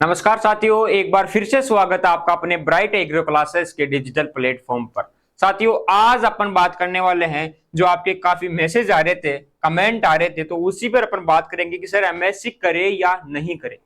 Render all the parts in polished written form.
नमस्कार साथियों, एक बार फिर से स्वागत है आपका अपने ब्राइट एग्रो क्लासेस के डिजिटल प्लेटफॉर्म पर। साथियों, आज अपन बात करने वाले हैं जो आपके काफी मैसेज आ रहे थे, कमेंट आ रहे थे, तो उसी पर अपन बात करेंगे कि सर एमएससी करे या नहीं करे,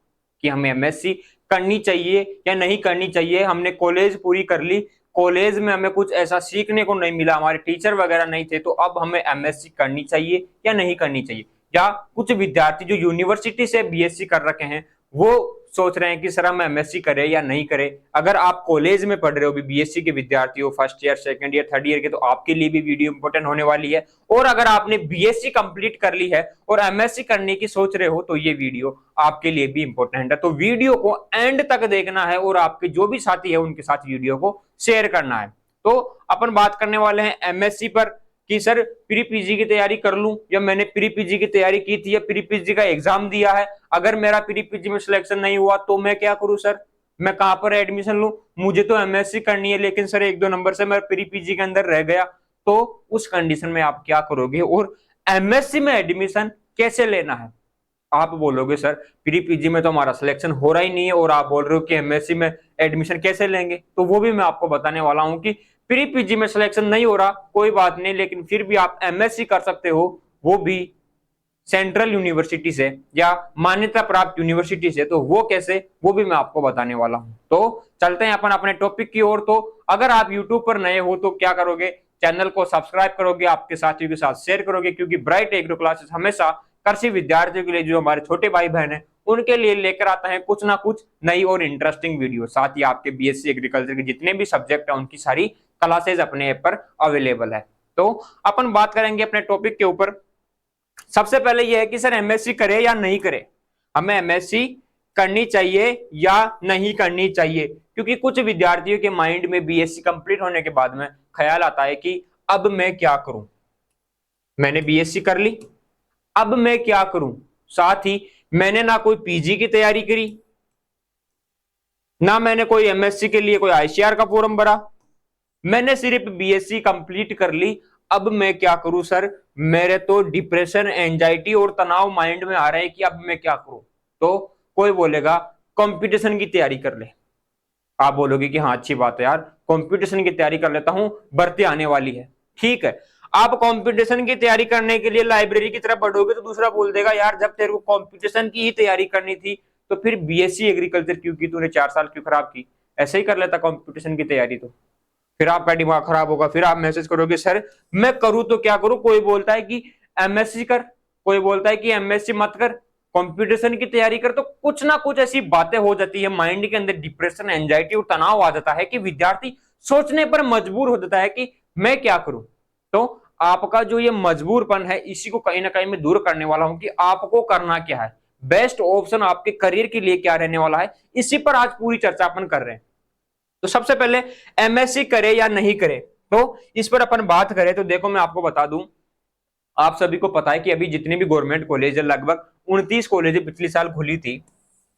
कि हमें एमएससी करनी चाहिए या नहीं करनी चाहिए। हमने कॉलेज पूरी कर ली, कॉलेज में हमें कुछ ऐसा सीखने को नहीं मिला, हमारे टीचर वगैरह नहीं थे, तो अब हमें एमएससी करनी चाहिए या नहीं करनी चाहिए। या कुछ विद्यार्थी जो यूनिवर्सिटी से बीएससी कर रखे हैं वो सोच रहे हैं कि सर हम एमएससी करें या नहीं करें। अगर आप कॉलेज में पढ़ रहे हो, भी बीएससी के विद्यार्थी हो, first year, second year, third year के, तो आपके लिए भी वीडियो इंपॉर्टेंट होने वाली है। और अगर आपने बीएससी कंप्लीट कर ली है और एमएससी करने की सोच रहे हो तो ये वीडियो आपके लिए भी इंपॉर्टेंट है। तो वीडियो को एंड तक देखना है और आपके जो भी साथी है उनके साथ वीडियो को शेयर करना है। तो अपन बात करने वाले हैं एमएससी पर कि सर प्री पीजी की तैयारी कर लूं, या मैंने प्री पीजी की तैयारी की थी या प्री पीजी का एग्जाम दिया है, अगर मेरा प्री पीजी में सिलेक्शन नहीं हुआ तो मैं क्या करूं सर, मैं कहां पर एडमिशन लूं? मुझे तो एमएससी करनी है लेकिन सर एक दो नंबर से मैं प्री पीजी के अंदर रह गया, तो उस कंडीशन में आप क्या करोगे और एमएससी में एडमिशन कैसे लेना है? आप बोलोगे सर प्री पीजी में तो हमारा सिलेक्शन हो रहा ही नहीं है और आप बोल रहे हो कि एमएससी में एडमिशन कैसे लेंगे, तो वो भी मैं आपको बताने वाला हूं कि प्री पीजी में सिलेक्शन नहीं हो रहा कोई बात नहीं, लेकिन फिर भी आप एमएससी कर सकते हो, वो भी सेंट्रल यूनिवर्सिटी से या मान्यता प्राप्त यूनिवर्सिटी से। तो वो कैसे, वो भी मैं आपको बताने वाला हूं। तो चलते हैं अपन अपने टॉपिक की ओर। तो अगर आप यूट्यूब पर नए हो तो क्या करोगे, चैनल को सब्सक्राइब करोगे, आपके साथियों के साथ शेयर करोगे, क्योंकि ब्राइट एग्रो क्लासेस हमेशा कृषि विद्यार्थियों के लिए, जो हमारे छोटे भाई बहन है उनके लिए लेकर आता है कुछ ना कुछ नई और इंटरेस्टिंग वीडियो। साथ ही आपके बीएससी एग्रीकल्चर के जितने भी सब्जेक्ट है उनकी सारी क्लासेस अपने ऐप पर अवेलेबल है। तो अपन बात करेंगे अपने टॉपिक के ऊपर। सबसे पहले यह है कि सर एमएससी करे या नहीं करे, हमें एमएससी करनी चाहिए या नहीं करनी चाहिए, क्योंकि कुछ विद्यार्थियों के माइंड में बीएससी कंप्लीट होने के बाद में ख्याल आता है कि अब मैं क्या करूं, मैंने बीएससी कर ली, अब मैं क्या करूं? साथ ही मैंने ना कोई पीजी की तैयारी करी, ना मैंने कोई एमएससी के लिए कोई आईसीआर का फॉर्म भरा, मैंने सिर्फ बीएससी कंप्लीट कर ली, अब मैं क्या करूं सर? मेरे तो डिप्रेशन, एंजाइटी और तनाव माइंड में आ रहा है कि अब मैं क्या करूं। तो कोई बोलेगा कंपटीशन की तैयारी कर ले, आप बोलोगे कि हाँ अच्छी बात है यार, कंपटीशन की तैयारी कर लेता हूं, भर्ती आने वाली है। ठीक है, आप कंपटीशन की तैयारी करने के लिए लाइब्रेरी की तरफ बढ़ोगे तो दूसरा बोल देगा यार जब तेरे को कंपटीशन की ही तैयारी करनी थी तो फिर बीएससी एग्रीकल्चर क्यों की, तूने 4 साल क्यों खराब की, ऐसे ही कर लेता कंपटीशन की तैयारी। तो फिर आपका दिमाग खराब होगा, फिर आप मैसेज करोगे सर मैं करूं तो क्या करूं, कोई बोलता है कि एमएससी कर, कोई बोलता है कि एमएससी मत कर, कंपटीशन की तैयारी कर। तो कुछ ना कुछ ऐसी बातें हो जाती है माइंड के अंदर, डिप्रेशन, एंजाइटी और तनाव आ जाता है कि विद्यार्थी सोचने पर मजबूर हो जाता है कि मैं क्या करूं। तो आपका जो ये मजबूरपन है इसी को कहीं ना कहीं मैं दूर करने वाला हूं कि आपको करना क्या है, बेस्ट ऑप्शन आपके करियर के लिए क्या रहने वाला है, इसी पर आज पूरी चर्चा अपन कर रहे हैं। तो सबसे पहले एमएससी करे या नहीं करे, तो इस पर अपन बात करें तो देखो मैं आपको बता दूं, आप सभी को पता है कि अभी जितने भी गवर्नमेंट कॉलेज है, लगभग 29 कॉलेज पिछले साल खुली थी,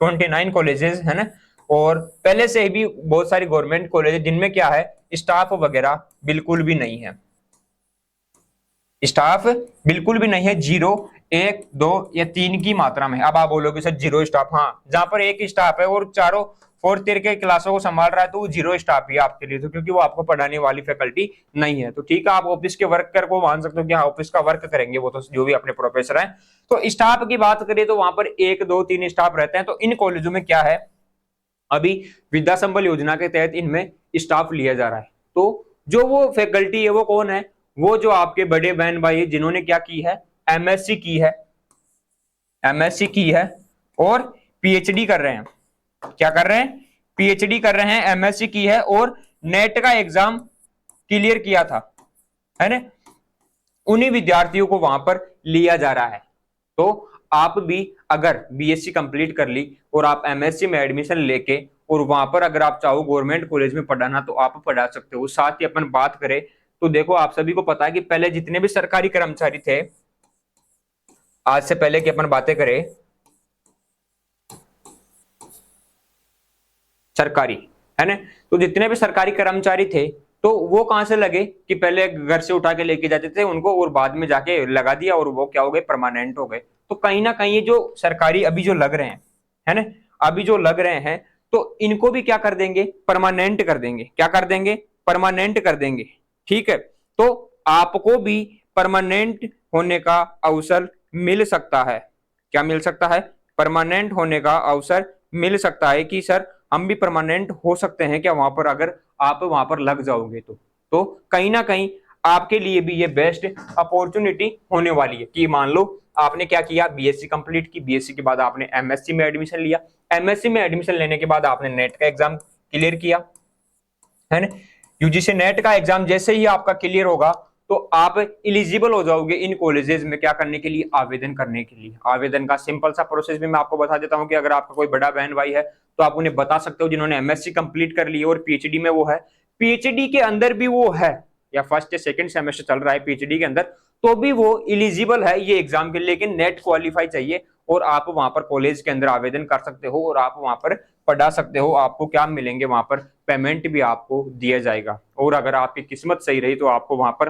29 कॉलेजेस है ना। और पहले से भी बहुत सारी गवर्नमेंट कॉलेज जिनमें क्या है, स्टाफ वगैरह बिल्कुल भी नहीं है, स्टाफ बिल्कुल भी नहीं है, जीरो, एक, दो या तीन की मात्रा में। अब आप बोलोगे सर जीरो स्टाफ, हाँ जहां पर एक स्टाफ है और चारों फोर्थ ईयर के क्लासों को संभाल रहा है तो वो जीरो स्टाफ ही है आपके लिए, तो क्योंकि वो आपको पढ़ाने वाली फैकल्टी नहीं है। तो ठीक है, आप ऑफिस के वर्कर को मान सकते हो कि हाँ ऑफिस का वर्क करेंगे वो तो जो भी अपने प्रोफेसर हैं। तो स्टाफ की बात करें तो वहां पर एक, दो, तीन स्टाफ रहते हैं। तो इन कॉलेजों में क्या है, अभी विद्या संबल योजना के तहत इनमें स्टाफ लिया जा रहा है। तो जो वो फैकल्टी है वो कौन है, वो जो आपके बड़े बहन भाई जिन्होंने क्या की है, एमएससी की है, एमएससी की है और पीएचडी कर रहे हैं। क्या कर रहे हैं? पीएचडी कर रहे हैं, एमएससी की है और नेट का एग्जाम क्लियर किया था, है ना, उन्हीं विद्यार्थियों को वहां पर लिया जा रहा है। तो आप भी अगर बीएससी कंप्लीट कर ली और आप एमएससी में एडमिशन लेके और वहां पर अगर आप चाहो गवर्नमेंट कॉलेज में पढ़ाना तो आप पढ़ा सकते हो। साथ ही अपन बात करें तो देखो आप सभी को पता है कि पहले जितने भी सरकारी कर्मचारी थे, आज से पहले की अपन बातें करें सरकारी, है ना, तो जितने भी सरकारी कर्मचारी थे तो वो कहां से लगे कि पहले घर से उठा के लेके जाते थे उनको और बाद में जाके लगा दिया और वो क्या हो गए, परमानेंट हो गए। तो कहीं ना कहीं ये जो सरकारी अभी जो लग रहे हैं, है ना, अभी जो लग रहे हैं तो इनको भी क्या कर देंगे, परमानेंट कर देंगे। क्या कर देंगे, परमानेंट कर देंगे। ठीक है, तो आपको भी परमानेंट होने का अवसर मिल सकता है। क्या मिल सकता है, परमानेंट होने का अवसर मिल सकता है कि सर हम भी परमानेंट हो सकते हैं क्या वहां पर, अगर आप वहां पर लग जाओगे तो कहीं ना कहीं आपके लिए भी ये बेस्ट अपॉर्चुनिटी होने वाली है कि मान लो आपने क्या किया, बीएससी कंप्लीट की, बीएससी के बाद आपने एमएससी में एडमिशन लिया, एमएससी में एडमिशन लेने के बाद आपने नेट का एग्जाम क्लियर किया, है ना। यूजीसी नेट का एग्जाम जैसे ही आपका क्लियर होगा तो आप इलिजिबल हो जाओगे इन कॉलेजेस में क्या करने के लिए, आवेदन करने के लिए। आवेदन का सिंपल सा प्रोसेस भी मैं आपको बता देता हूं कि अगर आपका कोई बड़ा बहन भाई है तो आप उन्हें बता सकते हो जिन्होंने एमएससी कंप्लीट कर ली और पीएचडी में वो है, पीएचडी के अंदर भी वो है या फर्स्ट या सेकंड सेमेस्टर चल रहा है पीएचडी के अंदर, तो भी वो इलिजिबल है ये एग्जाम के लिए, लेकिन नेट क्वालिफाई चाहिए और आप वहां पर कॉलेज के अंदर आवेदन कर सकते हो और आप वहां पर पढ़ा सकते हो। आपको क्या मिलेंगे वहां पर, पेमेंट भी आपको दिया जाएगा और अगर आपकी किस्मत सही रही तो आपको वहां पर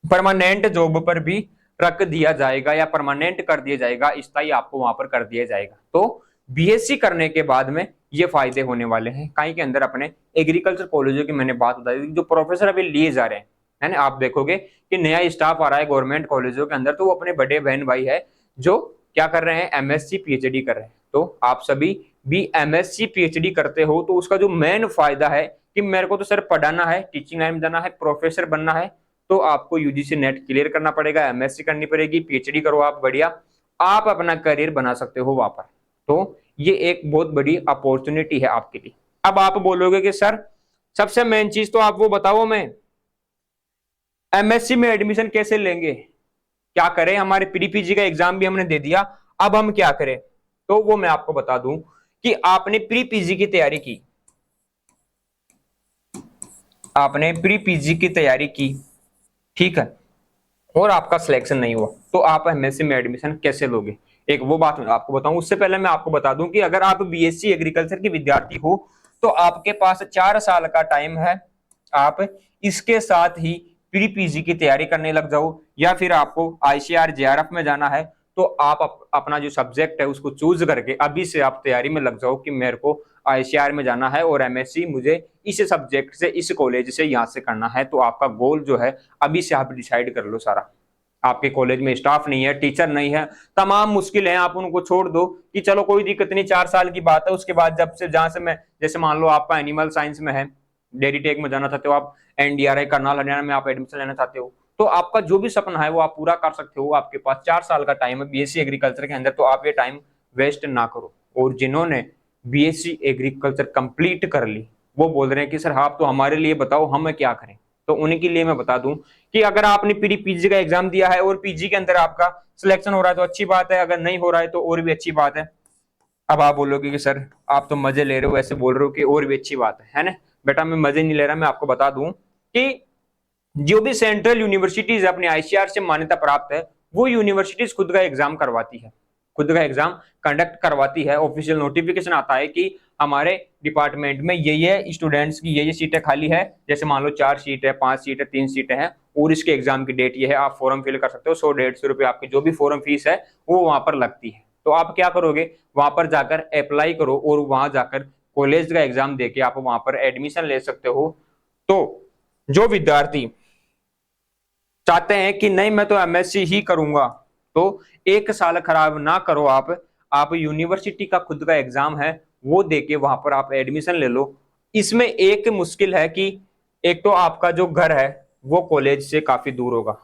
परमानेंट जॉब पर भी रख दिया जाएगा या परमानेंट कर दिया जाएगा, स्थायी आपको वहां पर कर दिया जाएगा। तो बीएससी करने के बाद में ये फायदे होने वाले हैं। कहीं के अंदर अपने एग्रीकल्चर कॉलेजों की मैंने बात बताई, जो प्रोफेसर अभी लिए जा रहे हैं, है ना, आप देखोगे कि नया स्टाफ आ रहा है गवर्नमेंट कॉलेजों के अंदर, तो वो अपने बड़े बहन भाई है जो क्या कर रहे हैं, एमएससी पीएचडी कर रहे हैं। तो आप सभी भी एमएससी पीएचडी करते हो तो उसका जो मेन फायदा है कि मेरे को तो सर पढ़ाना है, टीचिंग लाइन में जाना है, प्रोफेसर बनना है, तो आपको यूजीसी नेट क्लियर करना पड़ेगा, एमएससी करनी पड़ेगी, पीएचडी करो आप, बढ़िया आप अपना करियर बना सकते हो वहां पर। तो ये एक बहुत बड़ी अपॉर्चुनिटी है आपके लिए। अब आप बोलोगे कि सर सबसे मेन चीज तो आप वो बताओ, मैं एमएससी में एडमिशन कैसे लेंगे, क्या करें, हमारे प्री पीजी का एग्जाम भी हमने दे दिया, अब हम क्या करें। तो वो मैं आपको बता दूं कि आपने प्री पीजी की तैयारी की, आपने प्री पीजी की तैयारी की, ठीक है, और आपका सिलेक्शन नहीं हुआ तो आप एमएससी में एडमिशन कैसे लोगे, एक वो बात मैं आपको बताऊं। उससे पहले मैं आपको बता दूं कि अगर आप बीएससी एग्रीकल्चर के विद्यार्थी हो तो आपके पास 4 साल का टाइम है, आप इसके साथ ही प्री पीजी की तैयारी करने लग जाओ, या फिर आपको आईसीआर जेआरएफ में जाना है तो आप अपना जो सब्जेक्ट है उसको चूज करके अभी से आप तैयारी में लग जाओ कि मेरे को आईसीआर में जाना है और एमएससी मुझे इस सब्जेक्ट से, इस कॉलेज से, यहाँ से करना है। तो आपका गोल जो है अभी से आप डिसाइड कर लो सारा। आपके कॉलेज में स्टाफ नहीं है, टीचर नहीं है, तमाम मुश्किल है, आप उनको छोड़ दो कि चलो कोई दिक्कत नहीं, 4 साल की बात है। उसके बाद जब से जहां से मैं, जैसे मान लो आपका एनिमल साइंस में है, डेयरी टेक में जाना चाहते हो आप, एनडीआरआई करनाल हरियाणा में आप एडमिशन लेना चाहते हो, तो आपका जो भी सपना है वो आप पूरा कर सकते हो। आपके पास 4 साल का टाइम है बीएससी एग्रीकल्चर के अंदर, तो आप ये टाइम वेस्ट ना करो। और जिन्होंने बीएससी एग्रीकल्चर कंप्लीट कर ली वो बोल रहे हैं कि सर आप तो हमारे लिए बताओ हम क्या करें, तो उनके लिए मैं बता दूं कि अगर आपने प्री पीजी का एग्जाम दिया है और पीजी के अंदर आपका सिलेक्शन हो रहा है तो अच्छी बात है, अगर नहीं हो रहा है तो और भी अच्छी बात है। अब आप बोलोगे कि सर आप तो मजे ले रहे हो, ऐसे बोल रहे हो कि और भी अच्छी बात है ना। बेटा मैं मजे नहीं ले रहा, मैं आपको बता दूं कि जो भी सेंट्रल यूनिवर्सिटीज अपने आईसीआर से मान्यता प्राप्त है वो यूनिवर्सिटीज खुद का एग्जाम करवाती है, खुद का एग्जाम कंडक्ट करवाती है। ऑफिशियल नोटिफिकेशन आता है कि हमारे डिपार्टमेंट में ये स्टूडेंट्स की ये सीटें खाली है, जैसे मान लो 4 सीट है, 5 सीट है, 3 सीटें हैं और इसके एग्जाम की डेट ये है, आप फॉर्म फिल कर सकते हो। 100-150 रुपए आपकी जो भी फॉर्म फीस है वो वहां पर लगती है। तो आप क्या करोगे, वहां पर जाकर अप्लाई करो और वहां जाकर कॉलेज का एग्जाम देके आप वहां पर एडमिशन ले सकते हो। तो जो विद्यार्थी चाहते हैं कि नहीं मैं तो एमएससी ही करूंगा, तो 1 साल खराब ना करो आप यूनिवर्सिटी का खुद का एग्जाम है वो देके वहां पर आप एडमिशन ले लो। इसमें एक मुश्किल है कि एक तो आपका जो घर है वो कॉलेज से काफी दूर होगा,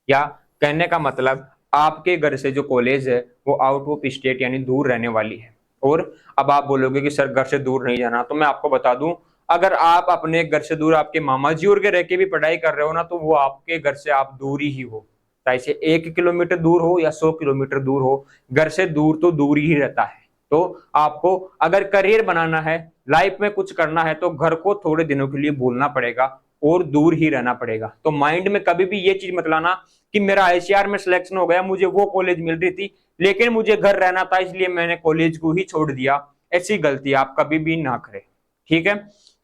या कहने का मतलब आपके घर से जो कॉलेज है वो आउट ऑफ स्टेट यानी दूर रहने वाली है। और अब आप बोलोगे कि सर घर से दूर नहीं जाना, तो मैं आपको बता दूं अगर आप अपने घर से दूर आपके मामा जी और के रह के भी पढ़ाई कर रहे हो ना तो वो आपके घर से आप दूरी ही हो, चाहे से 1 किलोमीटर दूर हो या 100 किलोमीटर दूर हो, घर से दूर तो दूर ही रहता है। तो आपको अगर करियर बनाना है, लाइफ में कुछ करना है, तो घर को थोड़े दिनों के लिए भूलना पड़ेगा और दूर ही रहना पड़ेगा। तो माइंड में कभी भी ये चीज मत लाना कि मेरा आईसीआर में सिलेक्शन हो गया, मुझे वो कॉलेज मिल रही थी लेकिन मुझे घर रहना था इसलिए मैंने कॉलेज को ही छोड़ दिया। ऐसी गलती आप कभी भी ना करें, ठीक है।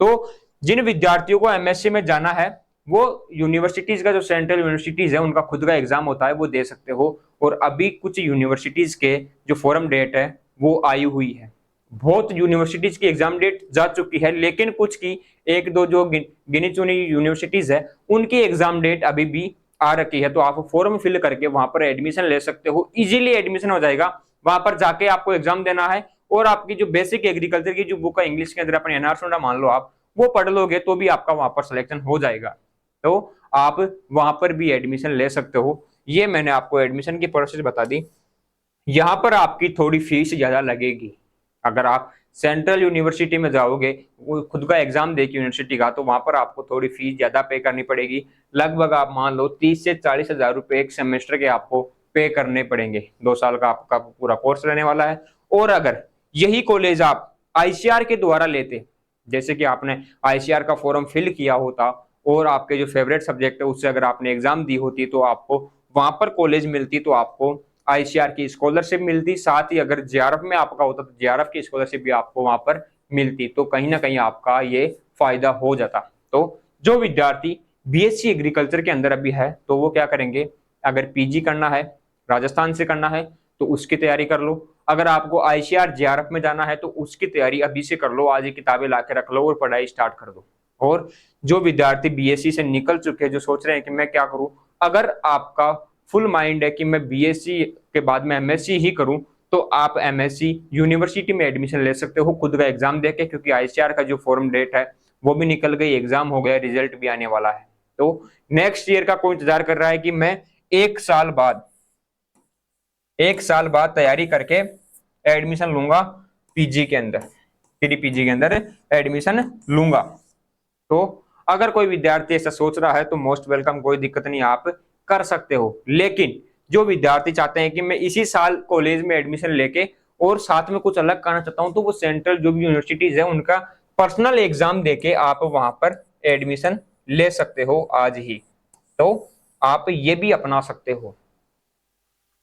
तो जिन विद्यार्थियों को एमएससी में जाना है वो यूनिवर्सिटीज का जो सेंट्रल यूनिवर्सिटीज है उनका खुद का एग्जाम होता है वो दे सकते हो। और अभी कुछ यूनिवर्सिटीज के जो फॉरम डेट है वो आई हुई है, बहुत यूनिवर्सिटीज की एग्जाम डेट जा चुकी है, लेकिन कुछ की एक दो जो गिनी चुनी यूनिवर्सिटीज है उनकी एग्जाम डेट अभी भी आ रखी है। तो आप फॉर्म फिल करके वहां पर एडमिशन ले सकते हो, इजीली एडमिशन हो जाएगा। वहां पर जाके आपको एग्जाम देना है और आपकी जो बेसिक एग्रीकल्चर की जो बुक है इंग्लिश के अंदर अपने एनआर सोडा मान लो आप, वो पढ़ लोगे तो भी आपका वहां पर सिलेक्शन हो जाएगा। तो आप वहां पर भी एडमिशन ले सकते हो। ये मैंने आपको एडमिशन की प्रोसेस बता दी। यहाँ पर आपकी थोड़ी फीस ज्यादा लगेगी। अगर आप सेंट्रल यूनिवर्सिटी में जाओगे, वो खुद का एग्जाम देके यूनिवर्सिटी का, तो वहां पर आपको थोड़ी फीस ज्यादा पे करनी पड़ेगी। लगभग आप मान लो 30 से 40 हजार रुपए एक सेमेस्टर के आपको पे करने पड़ेंगे। 2 साल का आपका पूरा कोर्स रहने वाला है। और अगर यही कॉलेज आप आईसीआर के द्वारा लेते, जैसे कि आपने आईसीआर का फॉर्म फिल किया होता और आपके जो फेवरेट सब्जेक्ट है उससे अगर आपने एग्जाम दी होती, तो आपको वहां पर कॉलेज मिलती, तो आपको आईसीआर की स्कॉलरशिप मिलती। साथ ही अगर जेआरएफ में आपका होता तो जेआरएफ की स्कॉलरशिप भी आपको वहां पर मिलती। तो कहीं ना कहीं आपका ये फायदा हो जाता। तो जो विद्यार्थी बीएससी एग्रीकल्चर के अंदर अभी है, तो वो क्या करेंगे, अगर पीजी करना है, राजस्थान से करना है, तो उसकी तैयारी कर लो। अगर आपको आईसीआर जेआरएफ में जाना है तो उसकी तैयारी अभी से कर लो, आज ही किताबें ला के रख लो और पढ़ाई स्टार्ट कर दो। और जो विद्यार्थी बीएससी से निकल चुके हैं, जो सोच रहे हैं कि मैं क्या करूं, अगर आपका फुल माइंड है कि मैं बीएससी के बाद में एमएससी ही करूं, तो आप एमएससी यूनिवर्सिटी में एडमिशन ले सकते हो खुद का एग्जाम देके, क्योंकि आईसीआर का जो फॉर्म डेट है वो भी निकल गई, एग्जाम हो गया, रिजल्ट भी आने वाला है। तो नेक्स्ट ईयर का कोई इंतजार कर रहा है कि मैं 1 साल बाद तैयारी करके एडमिशन लूंगा पीजी के अंदर, प्री पीजी के अंदर एडमिशन लूंगा। तो अगर कोई विद्यार्थी ऐसा सोच रहा है तो मोस्ट वेलकम, कोई दिक्कत नहीं, आप कर सकते हो। लेकिन जो विद्यार्थी चाहते हैं कि मैं इसी साल कॉलेज में एडमिशन लेके और साथ में कुछ अलग करना चाहता हूं, तो वो सेंट्रल जो भी यूनिवर्सिटीज है उनका पर्सनल एग्जाम देके आप वहां पर एडमिशन ले सकते हो आज ही। तो आप ये भी अपना सकते हो।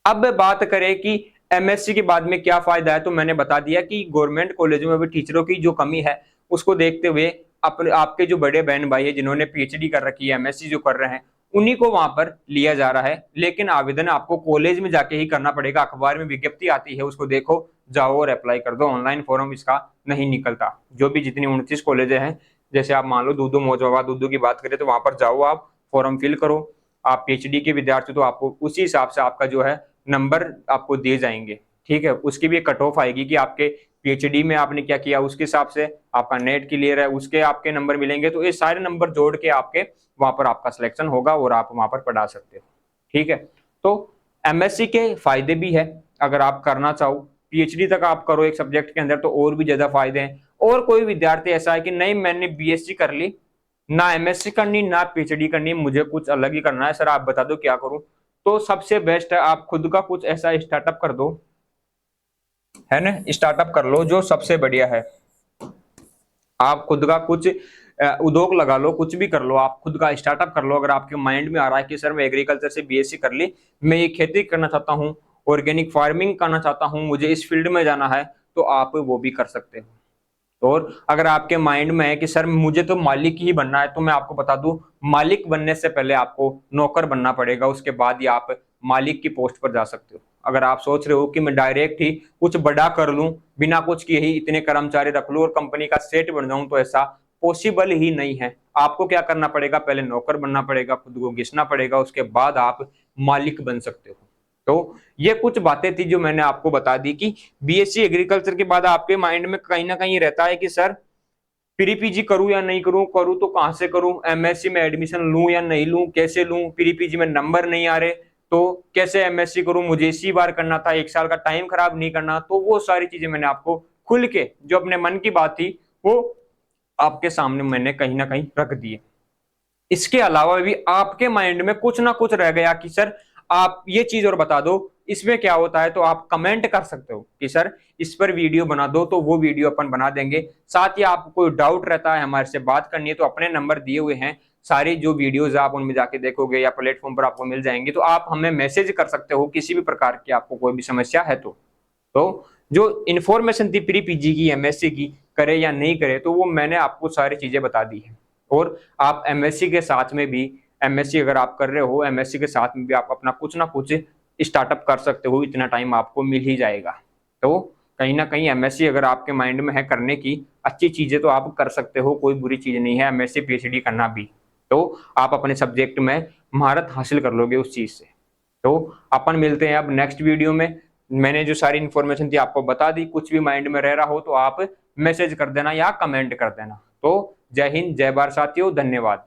अब बात करें कि एमएससी के बाद में क्या फायदा है, तो मैंने बता दिया कि गवर्नमेंट कॉलेजों में भी टीचरों की जो कमी है उसको देखते हुए अपने आपके जो बड़े बहन भाई है जिन्होंने पीएचडी कर रखी है, एमएससी जो कर रहे हैं, उन्हीं को वहां पर लिया जा रहा है। लेकिन आवेदन आपको कॉलेज में जाके ही करना पड़ेगा। अखबार में विज्ञप्ति आती है, उसको देखो, जाओ और अप्लाई कर दो। ऑनलाइन फॉर्म इसका नहीं निकलता। जो भी जितनी 29 कॉलेज हैं, जैसे आप मान लो दूधू मौजूदा दूधू की बात करें, तो वहां पर जाओ, आप फॉर्म फिल करो। आप पीएचडी के विद्यार्थी, तो आपको उसी हिसाब से आपका जो है नंबर आपको दिए जाएंगे। ठीक है, उसकी भी कट ऑफ आएगी कि आपके पीएचडी में आपने क्या किया, उसके हिसाब से आपका नेट क्लियर है, उसके आपके नंबर मिलेंगे। तो ये सारे नंबर जोड़ के आपके वहां पर आपका सिलेक्शन होगा और आप वहां पर पढ़ा सकते हो। ठीक है, तो एमएससी के फायदे भी है। अगर आप करना चाहो पीएचडी तक आप करो एक सब्जेक्ट के अंदर, तो और भी ज्यादा फायदे हैं। और कोई विद्यार्थी ऐसा है कि नहीं, मैंने बीएससी कर ली, ना एमएससी करनी ना पीएचडी करनी, मुझे कुछ अलग ही करना है, सर आप बता दो क्या करूं। तो सबसे बेस्ट है आप खुद का कुछ ऐसा स्टार्टअप कर दो, है ना, स्टार्टअप कर लो जो सबसे बढ़िया है। आप खुद का कुछ उद्योग लगा लो, कुछ भी कर लो, आप खुद का स्टार्टअप कर लो। अगर आपके माइंड में आ रहा है कि सर मैं एग्रीकल्चर से बीएससी कर ली, मैं ये खेती करना चाहता हूँ, ऑर्गेनिक फार्मिंग करना चाहता हूँ, मुझे इस फील्ड में जाना है, तो आप वो भी कर सकते हो। और अगर आपके माइंड में है कि सर मुझे तो मालिक ही बनना है, तो मैं आपको बता दूं, मालिक बनने से पहले आपको नौकर बनना पड़ेगा, उसके बाद ही आप मालिक की पोस्ट पर जा सकते हो। अगर आप सोच रहे हो कि मैं डायरेक्ट ही कुछ बड़ा कर लूं, बिना कुछ किए ही इतने कर्मचारी रख लूं और कंपनी का सेट बन जाऊं, तो ऐसा पॉसिबल ही नहीं है। आपको क्या करना पड़ेगा, पहले नौकर बनना पड़ेगा, खुद को घिसना पड़ेगा, उसके बाद आप मालिक बन सकते हो। तो ये कुछ बातें थी जो मैंने आपको बता दी कि बीएससी एग्रीकल्चर के बाद आपके माइंड में कहीं ना कहीं रहता है कि सर प्री पीजी करूं या नहीं करूं, करूं तो कहां से करूं, एमएससी में एडमिशन लूं या नहीं लूं, कैसे लूं, प्री पीजी में नंबर नहीं आ रहे तो कैसे एमएससी करूं, मुझे इसी बार करना था, 1 साल का टाइम खराब नहीं करना। तो वो सारी चीजें मैंने आपको खुल के, जो अपने मन की बात थी, वो आपके सामने मैंने कहीं ना कहीं रख दी है। इसके अलावा भी आपके माइंड में कुछ ना कुछ रह गया कि सर आप ये चीज और बता दो, इसमें क्या होता है, तो आप कमेंट कर सकते हो कि सर इस पर वीडियो बना दो, तो वो वीडियो अपन बना देंगे। साथ ही आपको कोई डाउट रहता है, हमारे से बात करनी है, तो अपने नंबर दिए हुए हैं, सारी जो वीडियोज आप उनमें जाके देखोगे या प्लेटफॉर्म पर आपको मिल जाएंगे, तो आप हमें मैसेज कर सकते हो किसी भी प्रकार की आपको कोई भी समस्या है। तो जो इन्फॉर्मेशन थी प्री पीजी की, एमएससी की, करे या नहीं करे, तो वो मैंने आपको सारी चीजें बता दी है। और आप एमएससी के साथ में भी, एमएससी अगर आप कर रहे हो, एमएससी के साथ में भी आप अपना कुछ ना कुछ स्टार्टअप कर सकते हो, इतना टाइम आपको मिल ही जाएगा। तो कहीं ना कहीं एमएससी अगर आपके माइंड में है करने की अच्छी चीजें तो आप कर सकते हो, कोई बुरी चीज नहीं है एमएससी पीएचडी करना भी। तो आप अपने सब्जेक्ट में महारत हासिल कर लोगे उस चीज से। तो अपन मिलते हैं अब नेक्स्ट वीडियो में। मैंने जो सारी इन्फॉर्मेशन थी आपको बता दी, कुछ भी माइंड में रह रहा हो तो आप मैसेज कर देना या कमेंट कर देना। तो जय हिंद, जय भारत साथियों, धन्यवाद।